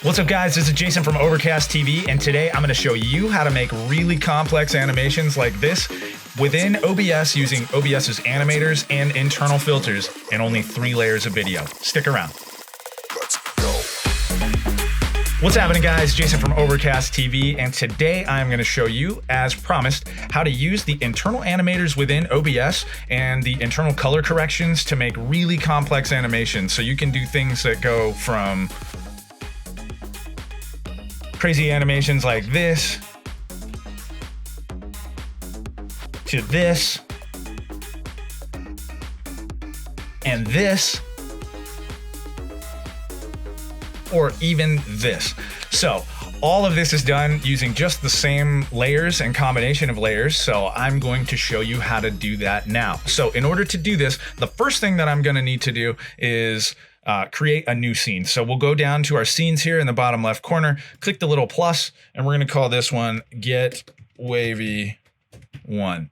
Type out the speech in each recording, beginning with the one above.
What's up, guys? This is Jason from Overcast TV, and today I'm going to show you how to make really complex animations like this within OBS using OBS's animators and internal filters and only 3 layers of video. Stick around. What's happening, guys? Jason from Overcast TV, and today I'm going to show you, as promised, how to use the internal animators within OBS and the internal color corrections to make really complex animations. So you can do things that go from crazy animations like this to this and this, or even this. So all of this is done using just the same layers and combination of layers. So I'm going to show you how to do that now. So in order to do this, the first thing that I'm going to need to do is create a new scene. So we'll go down to our scenes here in the bottom left corner, click the little plus, and we're going to call this one Get Wavy 1.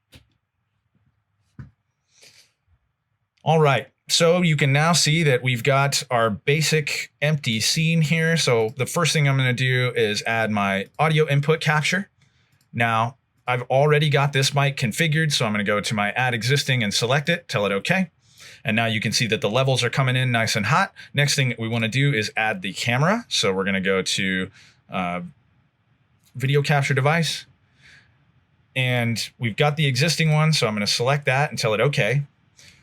All right. So you can now see that we've got our basic empty scene here. So the first thing I'm going to do is add my audio input capture. Now I've already got this mic configured, so I'm going to go to my add existing and select it, tell it okay. And now you can see that the levels are coming in nice and hot. Next thing we want to do is add the camera. So we're going to go to video capture device, and we've got the existing one. So I'm going to select that and tell it okay.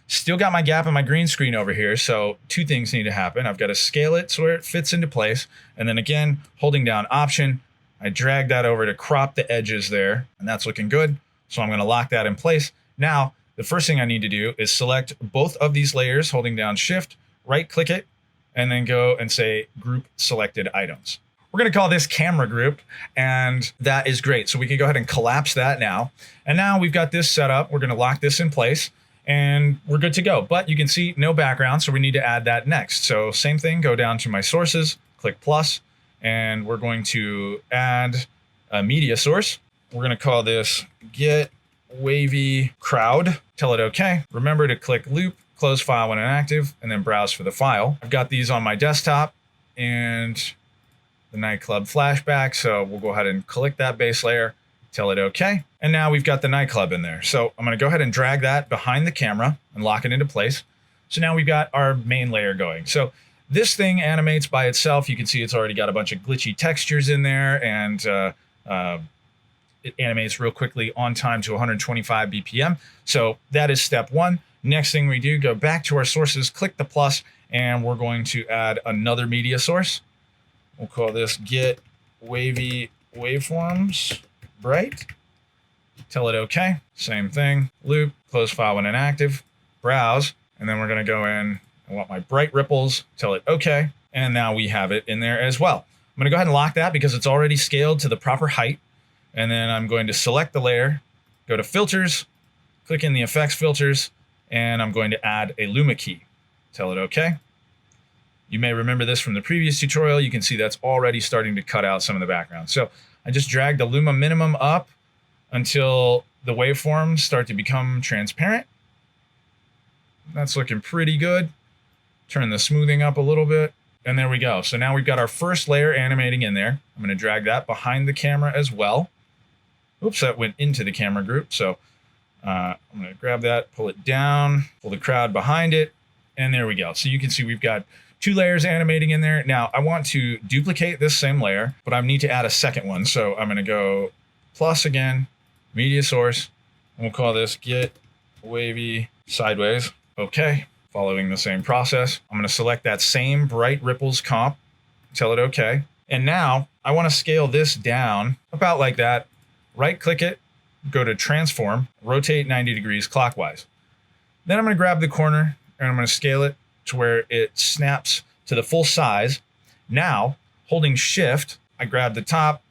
Still got my gap in my green screen over here, so 2 things need to happen. I've got to scale it so where it fits into place, and then again, holding down Option, I drag that over to crop the edges there, and that's looking good. So I'm going to lock that in place. Now, the first thing I need to do is select both of these layers, holding down Shift, right-click it, and then go and say Group Selected Items. We're going to call this Camera Group, and that is great. So we can go ahead and collapse that now. And now we've got this set up. We're going to lock this in place, and we're good to go. But you can see no background, so we need to add that next. So same thing, go down to my sources, click plus, and we're going to add a media source. We're going to call this Get Wavy Crowd, tell it okay. Remember to click loop, close file when inactive, and then browse for the file. I've got these on my desktop and the nightclub flashback, so we'll go ahead and click that base layer, tell it okay. And now we've got the nightclub in there. So I'm going to go ahead and drag that behind the camera and lock it into place. So now we've got our main layer going. So this thing animates by itself. You can see it's already got a bunch of glitchy textures in there, and it animates real quickly on time to 125 BPM. So that is step 1. Next thing we do, go back to our sources, click the plus, and we're going to add another media source. We'll call this Get Wavy Waveforms Bright. Tell it okay. Same thing. Loop, close file when inactive, browse, and then we're going to go in. I want my bright ripples, tell it okay. And now we have it in there as well. I'm going to go ahead and lock that because it's already scaled to the proper height. And then I'm going to select the layer, go to filters, click in the effects filters, and I'm going to add a Luma key. Tell it okay. You may remember this from the previous tutorial. You can see that's already starting to cut out some of the background. So I just drag the Luma minimum up until the waveforms start to become transparent. That's looking pretty good. Turn the smoothing up a little bit, and there we go. So now we've got our first layer animating in there. I'm going to drag that behind the camera as well. Oops, that went into the camera group. So I'm going to grab that, pull it down, pull the crowd behind it, and there we go. So you can see we've got 2 layers animating in there. Now I want to duplicate this same layer, but I need to add a second one. So I'm going to go plus again, media source, and we'll call this Get Wavy Sideways. Okay, following the same process. I'm going to select that same bright ripples comp, tell it okay. And now I want to scale this down about like that. Right click it, go to transform, rotate 90 degrees clockwise. Then I'm going to grab the corner and I'm going to scale it to where it snaps to the full size. Now, holding shift, I grab the top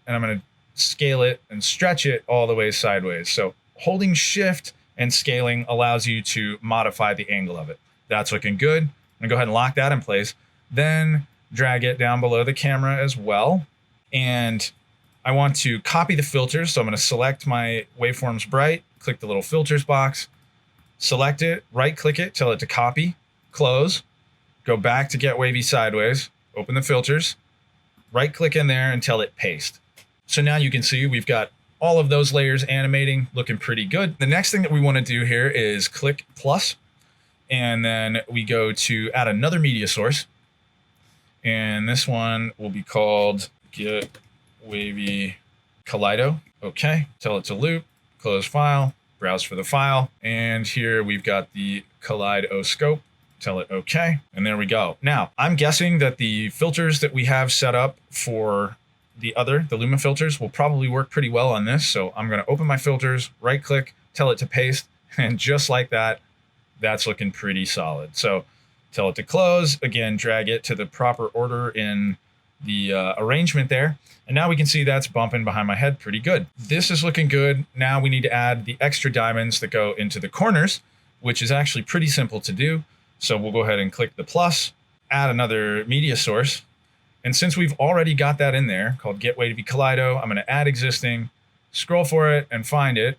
and I'm going to scale it and stretch it all the way sideways. So holding shift and scaling allows you to modify the angle of it. That's looking good. I'm going to go ahead and lock that in place. Then drag it down below the camera as well. And I want to copy the filters, so I'm going to select my waveforms bright, click the little filters box, select it, right click it, tell it to copy, close, go back to Get Wavy Sideways, open the filters, right click in there and tell it paste. So now you can see we've got all of those layers animating, looking pretty good. The next thing that we want to do here is click plus, and then we go to add another media source. And this one will be called Get Wavy Kaleido. Okay, tell it to loop, close file, browse for the file. And here we've got the kaleidoscope. Tell it okay, and there we go. Now, I'm guessing that the filters that we have set up for the Luma filters will probably work pretty well on this. So I'm going to open my filters, right click, tell it to paste, and just like that, that's looking pretty solid. So tell it to close, again, drag it to the proper order in the arrangement there. And now we can see that's bumping behind my head pretty good. This is looking good. Now we need to add the extra diamonds that go into the corners, which is actually pretty simple to do. So we'll go ahead and click the plus, add another media source. And since we've already got that in there called Get Wavy Kaleido, I'm going to add existing, scroll for it and find it.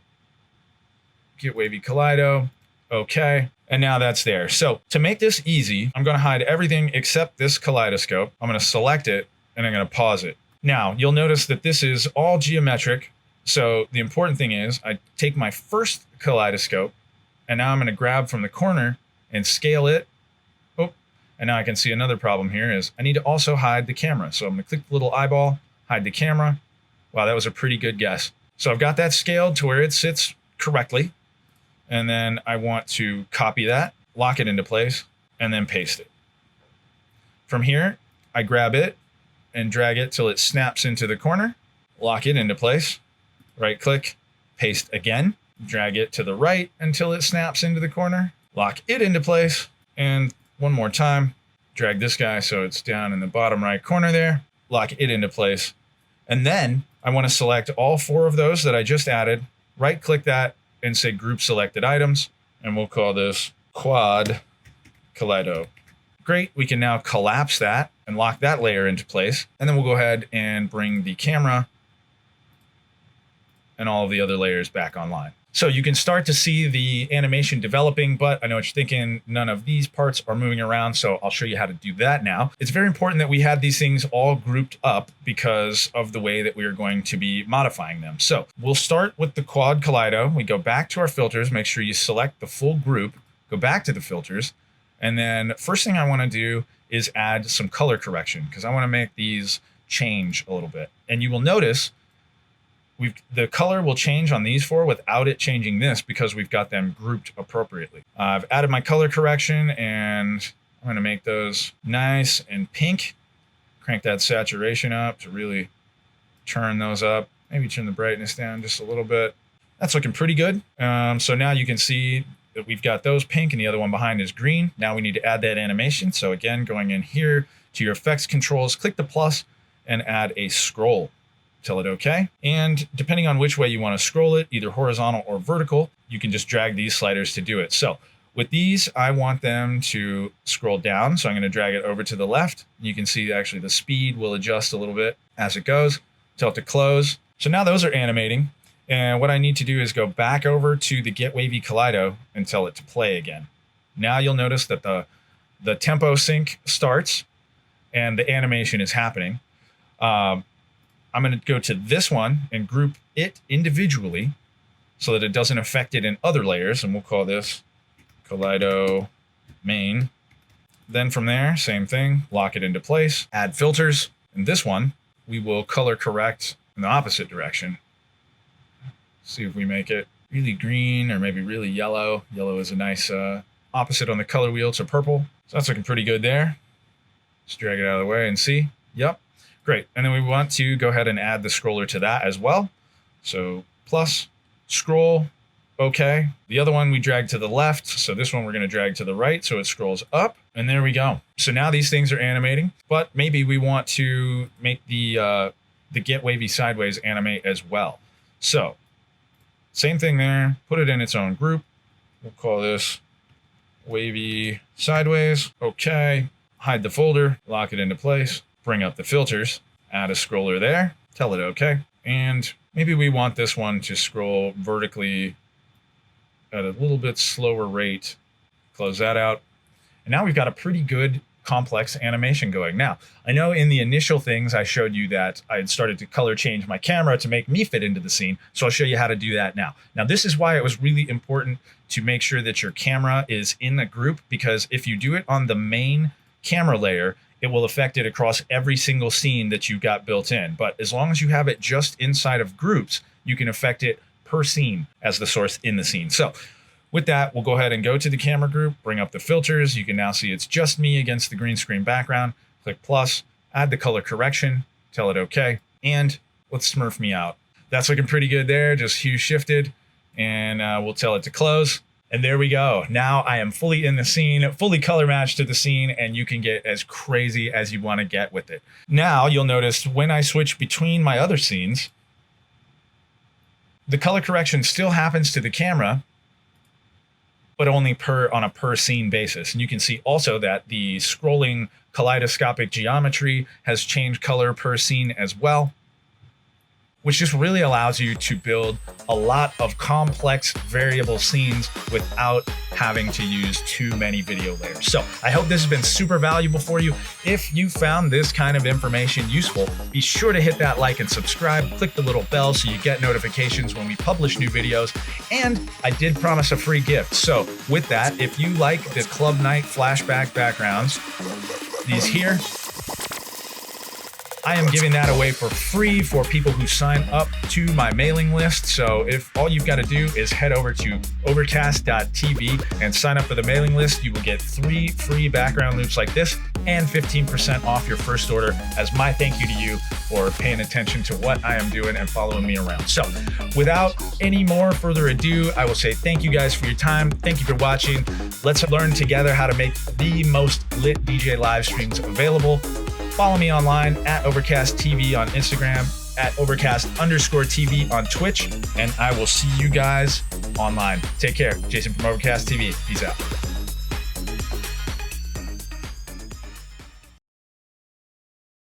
Get Wavy Kaleido. Okay. And now that's there. So to make this easy, I'm going to hide everything except this kaleidoscope. I'm going to select it and I'm going to pause it. Now you'll notice that this is all geometric. So the important thing is I take my first kaleidoscope and now I'm going to grab from the corner and scale it. Oh, and now I can see another problem here is I need to also hide the camera. So I'm going to click the little eyeball, hide the camera. Wow, that was a pretty good guess. So I've got that scaled to where it sits correctly. And then I want to copy that, lock it into place, and then paste it. From here, I grab it and drag it till it snaps into the corner, lock it into place, right click, paste again, drag it to the right until it snaps into the corner, lock it into place, and one more time, drag this guy so it's down in the bottom right corner there, lock it into place. And then I want to select all 4 of those that I just added, right click that, and say group selected items, and we'll call this quad kaleido. Great, we can now collapse that and lock that layer into place. And then we'll go ahead and bring the camera and all of the other layers back online. So you can start to see the animation developing, but I know what you're thinking, none of these parts are moving around, so I'll show you how to do that now. It's very important that we had these things all grouped up because of the way that we are going to be modifying them. So we'll start with the quad kaleido. We go back to our filters, make sure you select the full group, go back to the filters, and then first thing I want to do is add some color correction because I want to make these change a little bit. And you will notice the color will change on these 4 without it changing this because we've got them grouped appropriately. I've added my color correction and I'm going to make those nice and pink. Crank that saturation up to really turn those up. Maybe turn the brightness down just a little bit. That's looking pretty good. So now you can see that we've got those pink and the other one behind is green. Now we need to add that animation. So again, going in here to your effects controls, click the plus and add a scroll. Tell it okay. And depending on which way you want to scroll it, either horizontal or vertical, you can just drag these sliders to do it. So with these, I want them to scroll down. So I'm going to drag it over to the left. You can see actually the speed will adjust a little bit as it goes. Tell it to close. So now those are animating. And what I need to do is go back over to the Get Wavy Kaleido and tell it to play again. Now you'll notice that the tempo sync starts and the animation is happening. I'm going to go to this one and group it individually so that it doesn't affect it in other layers. And we'll call this Kaleido main. Then from there, same thing, lock it into place, add filters. And this one, we will color correct in the opposite direction. See if we make it really green or maybe really yellow. Yellow is a nice opposite on the color wheel to purple. So that's looking pretty good there. Just drag it out of the way and see. Yep. Great. And then we want to go ahead and add the scroller to that as well. So plus, scroll, okay. The other one we drag to the left. So this one we're going to drag to the right so it scrolls up. And there we go. So now these things are animating, but maybe we want to make the Get Wavy Sideways animate as well. So same thing there. Put it in its own group. We'll call this Wavy Sideways. Okay. Hide the folder, lock it into place. Bring up the filters, add a scroller there, tell it okay. And maybe we want this one to scroll vertically at a little bit slower rate. Close that out. And now we've got a pretty good complex animation going. Now, I know in the initial things I showed you that I had started to color change my camera to make me fit into the scene, so I'll show you how to do that now. Now, this is why it was really important to make sure that your camera is in a group, because if you do it on the main camera layer, it will affect it across every single scene that you've got built in. But as long as you have it just inside of groups, you can affect it per scene as the source in the scene. So with that, we'll go ahead and go to the camera group, bring up the filters. You can now see it's just me against the green screen background. Click plus, add the color correction, tell it okay, and let's smurf me out. That's looking pretty good there, just hue shifted, and we'll tell it to close. And there we go. Now I am fully in the scene, fully color matched to the scene, and you can get as crazy as you want to get with it. Now you'll notice when I switch between my other scenes, the color correction still happens to the camera, but only on a per scene basis. And you can see also that the scrolling kaleidoscopic geometry has changed color per scene as well, which just really allows you to build a lot of complex variable scenes without having to use too many video layers. So I hope this has been super valuable for you. If you found this kind of information useful, be sure to hit that like and subscribe, click the little bell so you get notifications when we publish new videos. And I did promise a free gift. So with that, if you like the Club Night flashback backgrounds, these here, I am giving that away for free for people who sign up to my mailing list. So if all you've got to do is head over to overcast.tv and sign up for the mailing list, you will get 3 free background loops like this and 15% off your first order as my thank you to you for paying attention to what I am doing and following me around. So without any more further ado, I will say thank you guys for your time. Thank you for watching. Let's learn together how to make the most lit DJ live streams available. Follow me online at Overcast TV on Instagram, at Overcast_TV on Twitch, and I will see you guys online. Take care. Jason from Overcast TV. Peace out.